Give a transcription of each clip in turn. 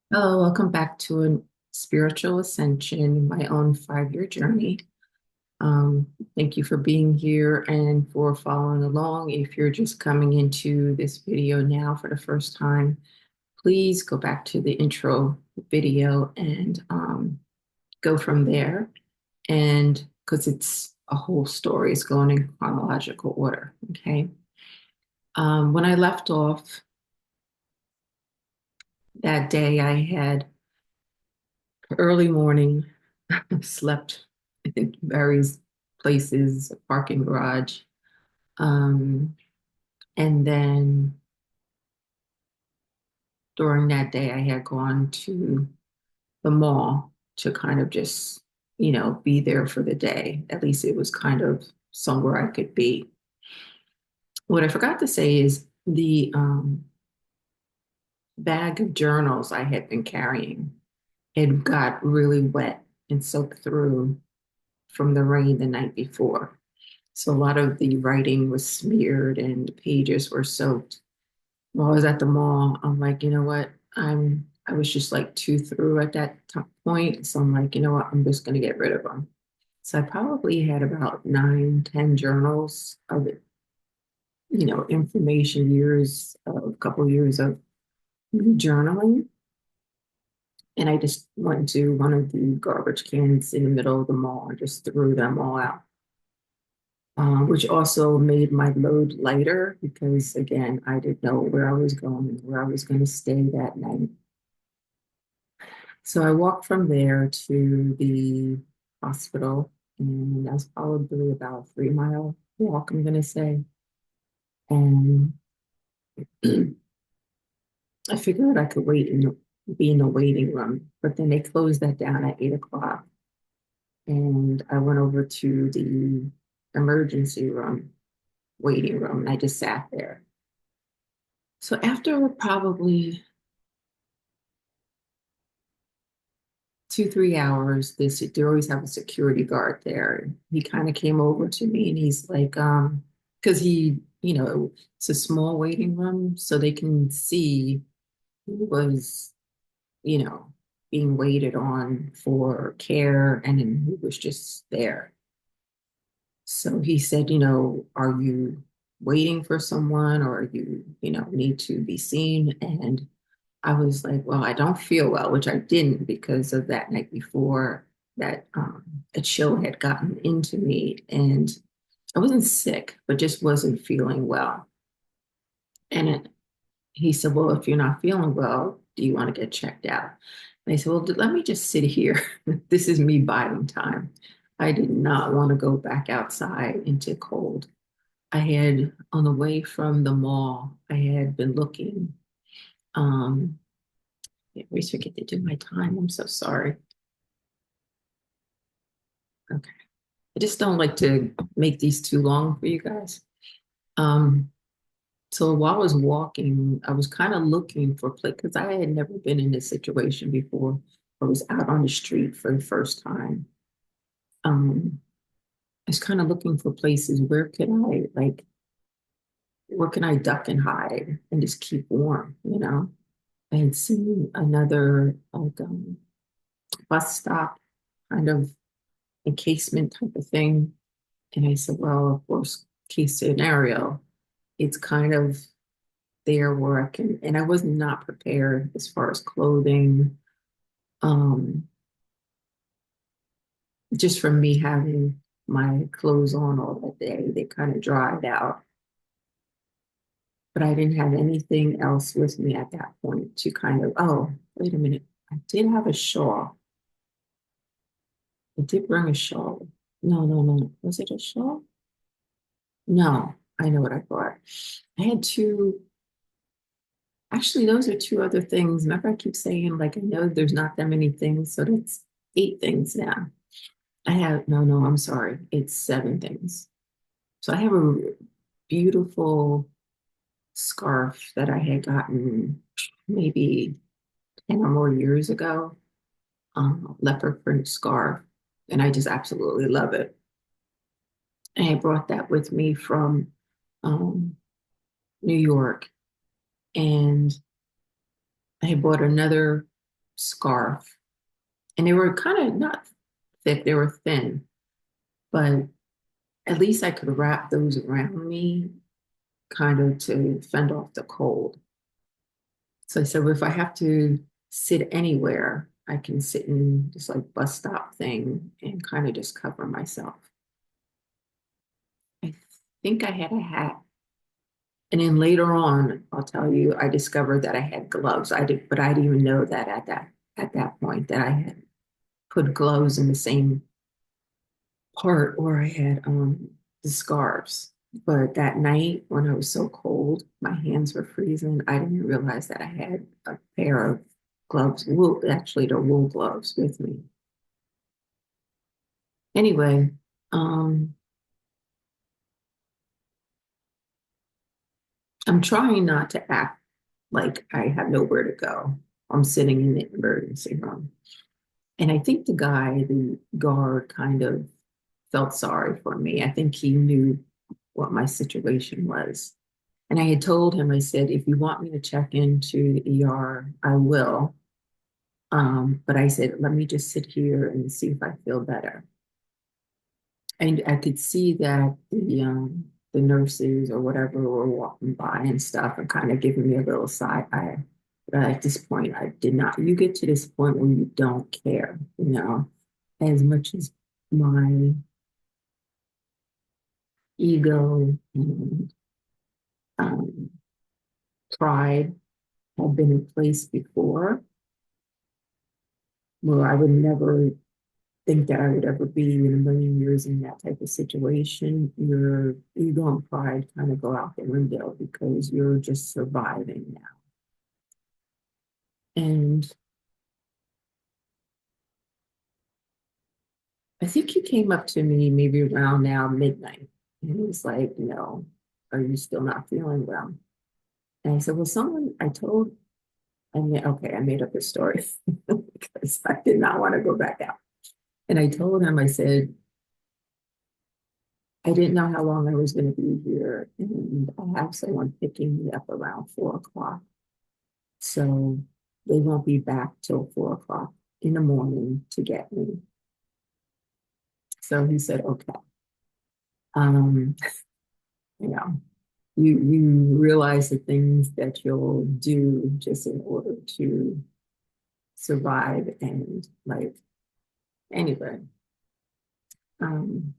Hello, welcome back to a Spiritual Ascension, my own 5-year journey. Thank you for being here and for following along. If you're just coming into this video now for the first time, please go back to the intro video and go from there. And because it's a whole story, it's going in chronological order. Okay. When I left off that day, I had early morning. Slept in various places, a parking garage. Um, and then during that day, I had gone to the mall to kind of just, be there for the day. At least it was kind of somewhere I could be. What I forgot to say is the bag of journals I had been carrying, it got really wet and soaked through from the rain the night before. So a lot of the writing was smeared and the pages were soaked. While I was at the mall, I'm like, you know what? I was just like too through at that point. So I'm like, you know what? I'm just gonna get rid of them. So I probably had about 9, 10 journals of it, information years, a couple years of journaling. And I just went to one of the garbage cans in the middle of the mall and just threw them all out. Which also made my load lighter because, again, I didn't know where I was going and where I was going to stay that night. So I walked from there to the hospital, and that's probably about a 3 mile walk, I'm going to say. And I figured I could be in the waiting room, but then they closed that down at 8 o'clock. And I went over to the emergency room, waiting room, and I just sat there. So after probably 2, 3 hours, they always have a security guard there. He kind of came over to me and he's like, because it's a small waiting room, so they can see who was, you know, being waited on for care and then who was just there. So he said, are you waiting for someone or need to be seen? And I was like, well, I don't feel well, which I didn't because of that night before that a chill had gotten into me. And I wasn't sick, but just wasn't feeling well. And he said, well, if you're not feeling well, do you want to get checked out? And I said, well, let me just sit here. This is me biding time. I did not want to go back outside into cold. I had, on the way from the mall, I had been looking. Um, I always forget to do my time. I'm so sorry. Okay. I just don't like to make these too long for you guys. Um, so while I was walking, I was kind of looking for place because I had never been in this situation before. I was out on the street for the first time. Um, I was kind of looking for places where can I duck and hide and just keep warm. I had seen another bus stop kind of encasement type of thing. And I said, well, worst case scenario, it's kind of there where I can, and I was not prepared as far as clothing. Um, just from me having my clothes on all that day, they kind of dried out. But I didn't have anything else with me at that point to kind of, oh, wait a minute. I did have a shawl. I did bring a shawl. No, no, no. Was it a shawl? No, I know what I brought. I had two. Actually, those are two other things. Remember, I keep saying, like, I know there's not that many things, so that's 8 things now. No, no, I'm sorry. It's 7 things. So I have a beautiful scarf that I had gotten maybe 10 or more years ago, leopard print scarf, and I just absolutely love it. And I brought that with me from um, New York, and I bought another. scarf. And they were kind of not thick, they were thin, but at least I could wrap those around me kind of to fend off the cold. So I said, well, if I have to sit anywhere, I can sit in this like bus stop thing and kind of just cover myself. I think I had a hat. And then later on, I'll tell you, I discovered that I had gloves. But I didn't even know that at that point that I had put gloves in the same part where I had the scarves. But that night when it was so cold, my hands were freezing. I didn't realize that I had a pair of gloves, wool, actually they're wool gloves with me. Anyway, um, I'm trying not to act like I have nowhere to go. I'm sitting in the emergency room. And I think the guard, kind of felt sorry for me. I think he knew what my situation was. And I had told him, I said, if you want me to check into the ER, I will. But I said, let me just sit here and see if I feel better. And I could see that the nurses or whatever were walking by and stuff and kind of giving me a little side eye. But at this point, I did not. You get to this point where you don't care, as much as my ego and um, pride had been in place before, where I would never think that I would ever be in a million years in that type of situation. Your ego and pride kind of go out the window because you're just surviving now. And I think he came up to me maybe around now midnight. And he was like, are you still not feeling well? And I said, well, I made up a story because I did not want to go back out. And I told him, I said, I didn't know how long I was going to be here. And I have someone picking me up around 4 o'clock. So they won't be back till 4 o'clock in the morning to get me. So he said, okay. Um, you know, you realize the things that you'll do just in order to survive and like anyway. Um,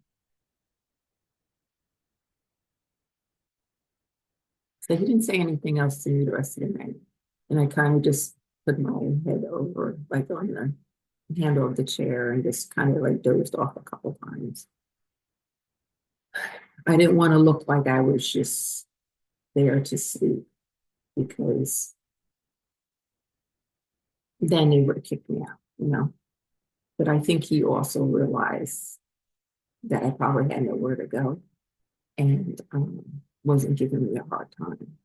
so he didn't say anything else to me the rest of the night. And I kind of just put my head over like on the handle of the chair and just kind of like dozed off a couple times. I didn't want to look like I was just there to sleep because then they would have kicked me out. But I think he also realized that I probably had nowhere to go and wasn't giving me a hard time.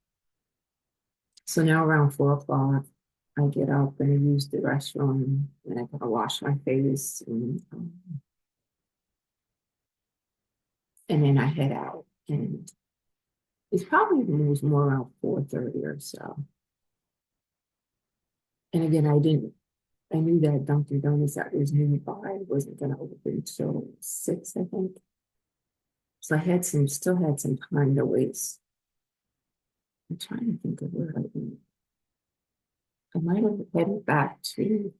So now around 4 o'clock, I get up and I use the restroom and I gotta wash my face and then I head out. And it's probably it was more around 4:30 or so. And again, I knew that Dunkin' Donuts that was nearby wasn't gonna open till 6, I think. So still had some time to waste. I'm trying to think of where I went. I might have headed back to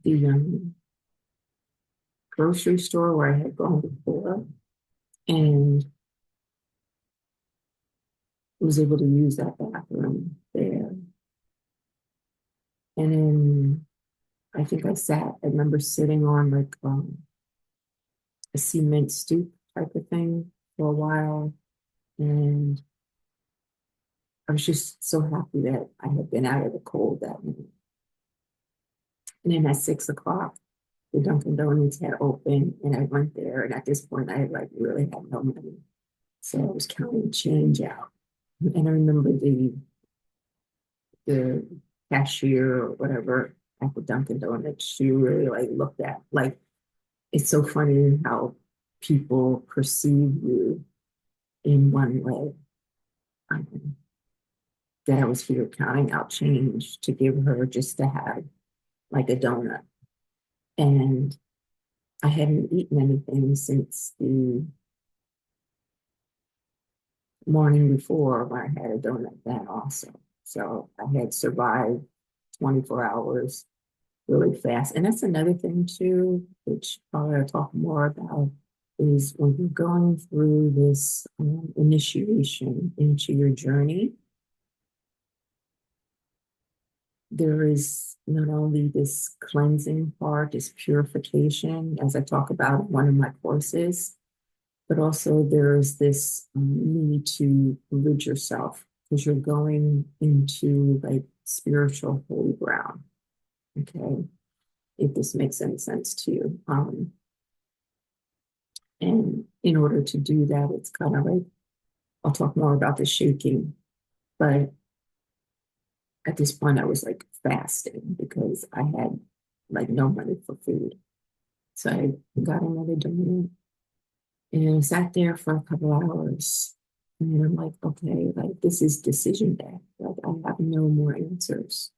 the grocery store where I had gone before and was able to use that bathroom there. And then I think I remember sitting on like a cement stoop type of thing for a while. And I was just so happy that I had been out of the cold that night. And then at 6 o'clock, the Dunkin' Donuts had opened and I went there. And at this point, I like really had no money. So I was counting change out. And I remember the cashier or whatever at the Dunkin' Donuts, she really like looked at like it's so funny how people perceive you in one way. Um, that I was here counting out change to give her just to have like a donut. And I hadn't eaten anything since the morning before when I had a donut then also. So I had survived 24 hours really fast. And that's another thing too, which I'll talk more about, is when you're going through this initiation into your journey, there is not only this cleansing part, this purification, as I talk about in one of my courses, but also there's this need to rid yourself because you're going into like spiritual holy ground. Okay, if this makes any sense to you. And in order to do that, it's kind of like, I'll talk more about the shaking, but at this point I was like fasting because I had like no money for food. So I got another donut and I sat there for a couple hours. And I'm like, okay, like this is decision day. Like I have no more answers.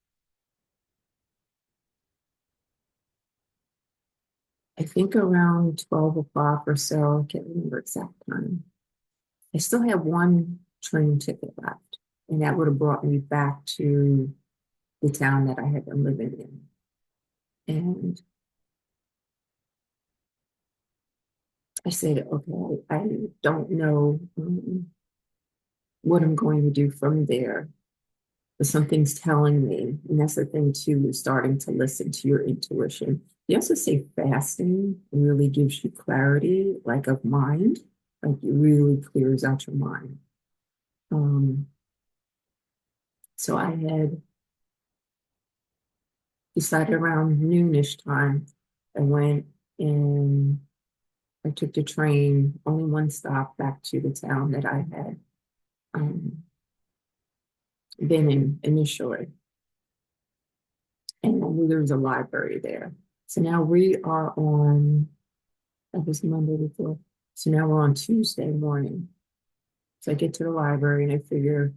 I think around 12 o'clock or so, I can't remember exact time. I still have one train ticket left, and that would have brought me back to the town that I had been living in. And I said, okay, I don't know what I'm going to do from there, but something's telling me, and that's the thing too, is starting to listen to your intuition. They also say fasting really gives you clarity, like of mind, like it really clears out your mind. So I had decided around noonish time, I went and I took the train, only one stop back to the town that I had um, been in initially. And I knew there was a library there. So now we are on, that was Monday before. So now we're on Tuesday morning. So I get to the library and I figure,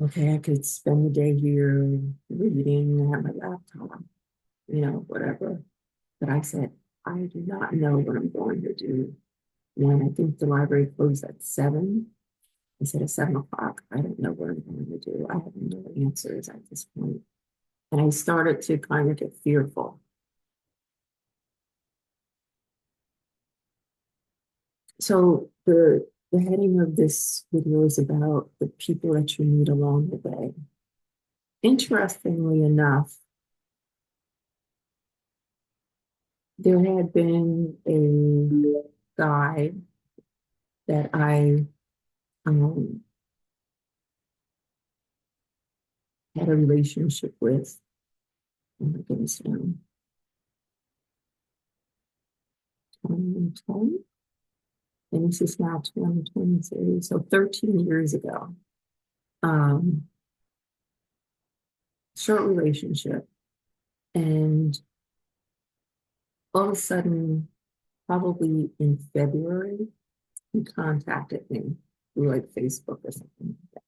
okay, I could spend the day here reading, I have my laptop, whatever. But I said, I do not know what I'm going to do when I think the library closed at 7. I said at 7 o'clock, I don't know what I'm going to do. I have no answers at this point. And I started to kind of get fearful. So the heading of this video is about the people that you meet along the way. Interestingly enough, there had been a guy that I had a relationship with. Oh my goodness, 2010, and this is now 2023, so 13 years ago. Short relationship, and all of a sudden, probably in February, he contacted me through like Facebook or something like that.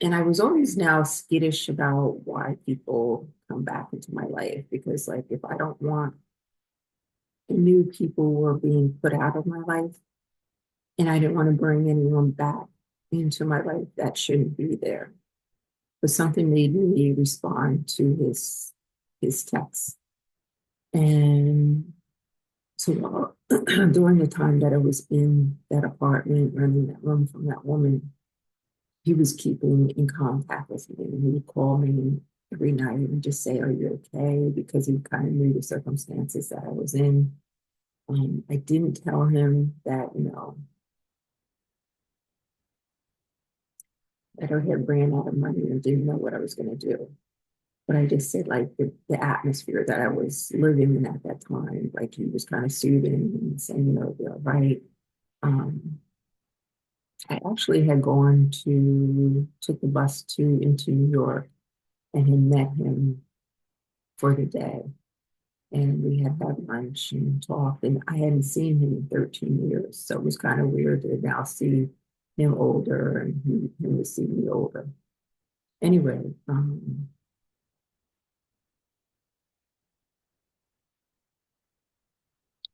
And I was always now skittish about why people come back into my life, because like if I don't want, I knew people were being put out of my life, and I didn't want to bring anyone back into my life that shouldn't be there. But something made me respond to his text. And so during the time that I was in that apartment, renting that room from that woman, he was keeping in contact with me. And he would call me every night and just say, are you okay? Because he kind of knew the circumstances that I was in. I didn't tell him that, that I had ran out of money and didn't know what I was going to do. But I just said, like, the atmosphere that I was living in at that time, like, he was kind of soothing and saying, it'll be all right. I actually had took the bus into New York and had met him for the day. And we had lunch and talked, and I hadn't seen him in 13 years. So it was kind of weird to now see him older and he was seeing me older. Anyway,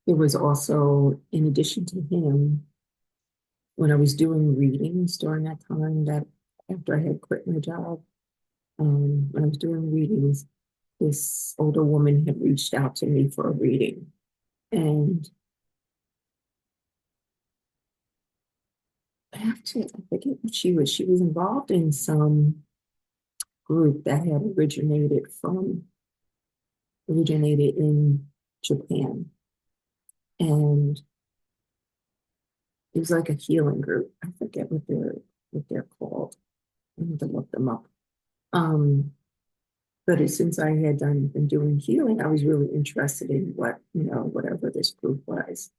there was also, in addition to him, when I was doing readings during that time, that after I had quit my job, when I was doing readings, this older woman had reached out to me for a reading. And I forget what she was. She was involved in some group that had originated in Japan. And it was like a healing group. I forget what they're called. I need to look them up. But since I had been doing healing, I was really interested in whatever this group was.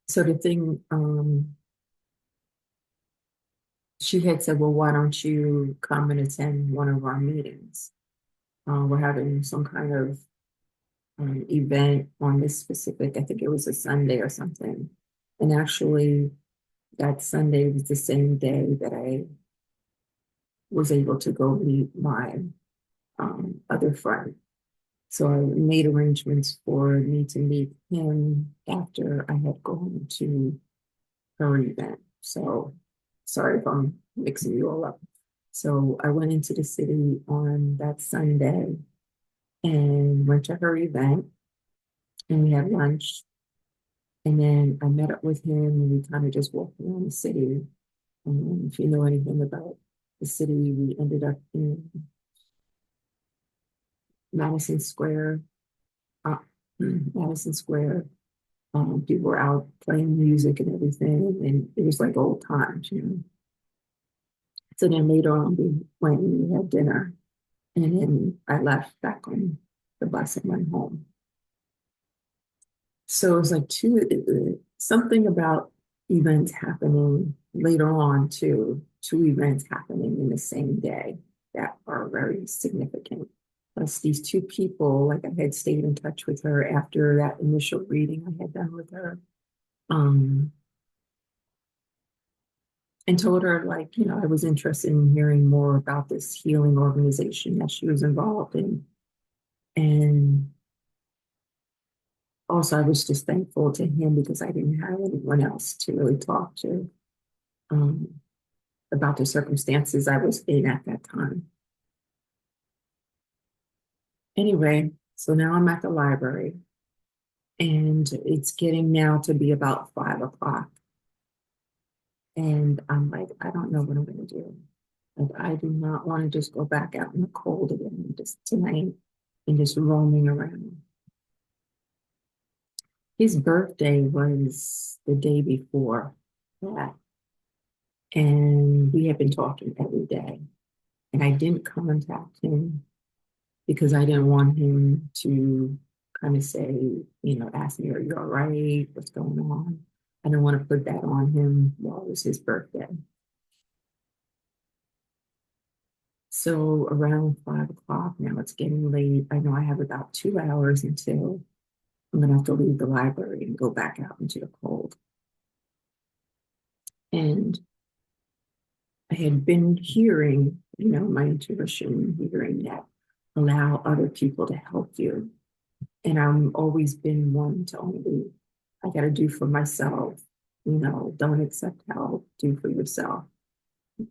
So the thing, she had said, well, why don't you come and attend one of our meetings? We're having some kind of event on this specific, I think it was a Sunday or something. And actually, that Sunday was the same day that I was able to go meet my other friend. So I made arrangements for me to meet him after I had gone to her event. So sorry if I'm mixing you all up. So I went into the city on that Sunday and went to her event, and we had lunch. And then I met up with him and we kind of just walked around the city. If you know anything about the city, we ended up in Madison Square. Uh, Madison Square. People were out playing music and everything, and it was like old times. So then later on, we went and we had dinner, and then I left back on the bus and went home. So it was like something about events happening later on, two events happening in the same day that are very significant. Plus, these two people, like I had stayed in touch with her after that initial reading I had done with her, and told her, like, I was interested in hearing more about this healing organization that she was involved in. And also, I was just thankful to him because I didn't have anyone else to really talk to about the circumstances I was in at that time. Anyway, so now I'm at the library, and it's getting now to be about 5 o'clock. And I'm like, I don't know what I'm going to do. Like, I do not want to just go back out in the cold again just tonight and just roaming around. His birthday was the day before that. And we had been talking every day. And I didn't contact him because I didn't want him to kind of say, ask me, are you all right? What's going on? I didn't want to put that on him while it was his birthday. So around 5 o'clock, now it's getting late. I know I have about 2 hours until I'm going to have to leave the library and go back out into the cold. And I had been hearing, my intuition, hearing that allow other people to help you. And I've always been one to only, I got to do for myself, don't accept help, do for yourself.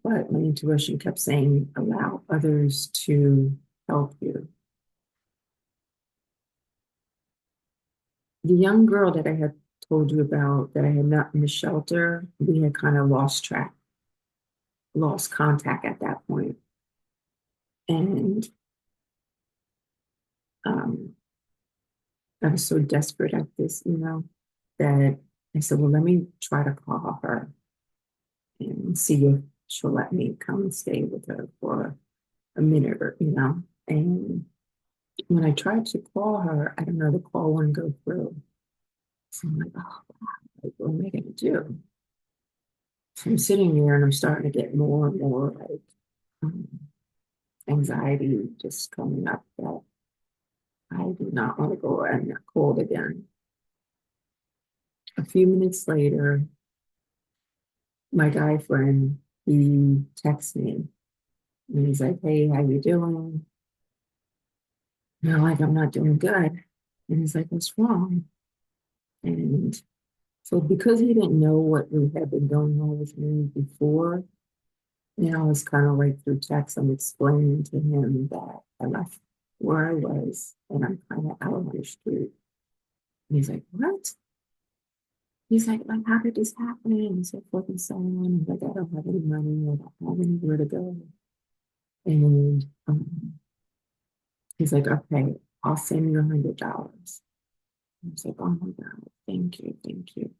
But my intuition kept saying, allow others to help you. The young girl that I had told you about that I had met in the shelter, we had kind of lost contact at that point. And I was so desperate at this, that I said, well, let me try to call her and see if she'll let me come and stay with her for a minute or. And when I tried to call her, I don't know, the call wouldn't go through. So I'm like, oh, wow, like, what am I going to do? So I'm sitting there and I'm starting to get more and more like anxiety just coming up that I do not want to go in that cold again. A few minutes later, my guy friend, he texts me and he's like, hey, how you doing? And I'm like, I'm not doing good. And he's like, what's wrong? And so because he didn't know what we had been going on with me before, it's kind of like through text, I'm explaining to him that I left where I was and I'm kind of out on the street. And he's like, what? He's like, how did this happen? And so forth and so on. And like, I don't have any money. I don't have anywhere to go. And he's like, okay, I'll send you $100. I was like, oh my God, thank you, thank you.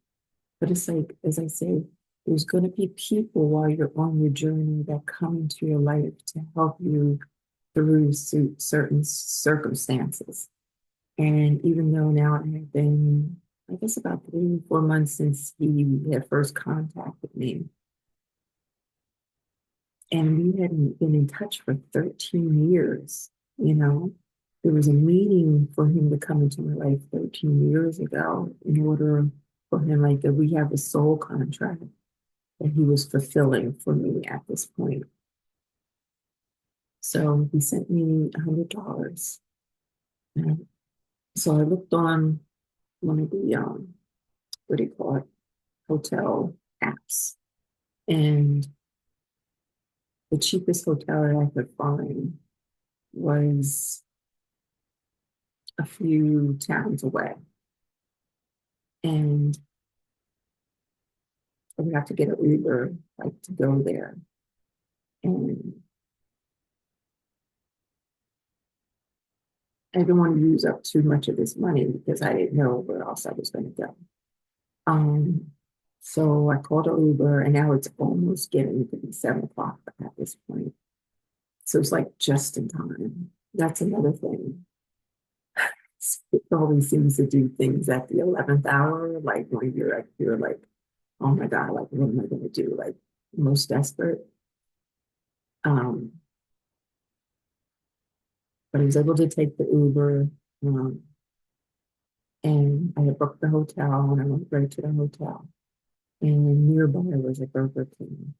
But it's like, as I say, there's going to be people while you're on your journey that come into your life to help you through certain circumstances. And even though now it had been, I guess, about 3 or 4 months since he had first contacted me, and we hadn't been in touch for 13 years, you know, there was a meeting for him to come into my life 13 years ago in order for him, like, that we have a soul contract that he was fulfilling for me at this point. So he sent me $100. And so I looked on one of the, what do you call it, hotel apps. And the cheapest hotel that I could find was a few towns away. And I would have to get an Uber, like, to go there. And I didn't want to use up too much of this money because I didn't know where else I was going to go. So I called an Uber, and now it's almost getting to be 7 o'clock at this point. So it's like just in time. That's another thing. It always seems to do things at the 11th hour, like when you're like, oh my God, like what am I going to do? Like most desperate. Um, but I was able to take the Uber, um, and I had booked the hotel, and I went right to the hotel. And nearby was a Burger King.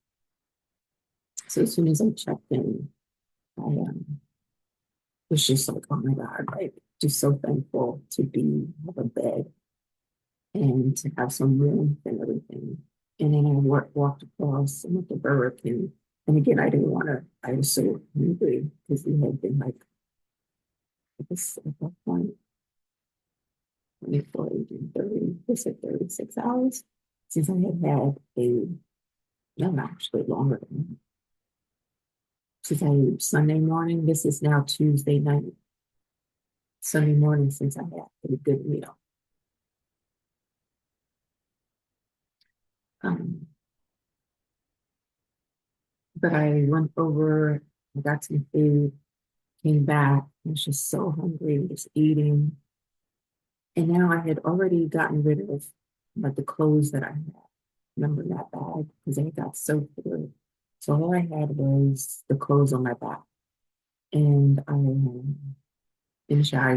So as soon as I checked in, I was just like, oh my God, like just so thankful to have a bed and to have some room and everything. And then I walked across and went to Burger King. And again, I didn't want to, I was so hungry because we had been like, I guess at that point, 24, 18, 30, they said 36 hours since I had no, actually longer than that. Since I Sunday morning, this is now Tuesday night. Sunday morning since I had a good meal. But I went over, I got some food, came back, I was just so hungry, was eating. And now I had already gotten rid of like the clothes that I had. Remember that bag? Because I got so through. So all I had was the clothes on my back. And I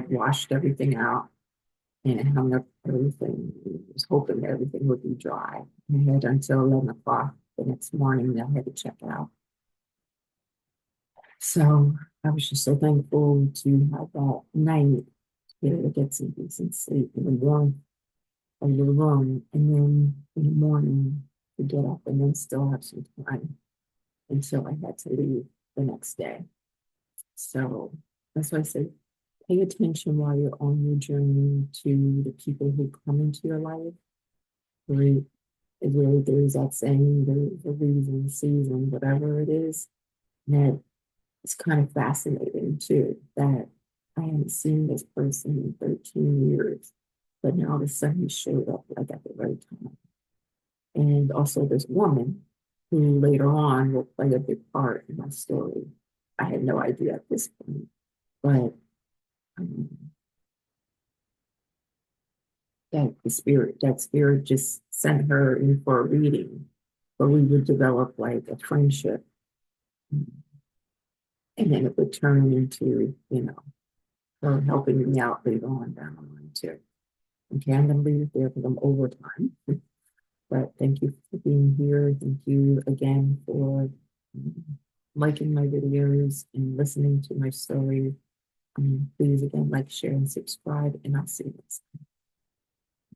washed everything out and hung up everything. I was hoping that everything would be dry. I had until 11 o'clock the next morning that I had to check out. So I was just so thankful to have that night to be able to get some decent sleep in the warmth of your room, and then in the morning to get up and then still have some time until I had to leave the next day. So that's why I say pay attention while you're on your journey to the people who come into your life. Right? Is really, there's that saying, there's a reason, season, whatever it is. That it's kind of fascinating too, that I haven't seen this person in 13 years, but now all of a sudden he showed up like at the right time. And also this woman who later on will play a big part in my story. I had no idea at this point, but um, that spirit just sent her in for a reading, but we would develop like a friendship. And then it would turn into, her helping me out later on down the line too. Okay, I'm going to leave it there because I'm over time. But thank you for being here. Thank you again for liking my videos and listening to my story. Please again, like, share, and subscribe, and I'll see you next time.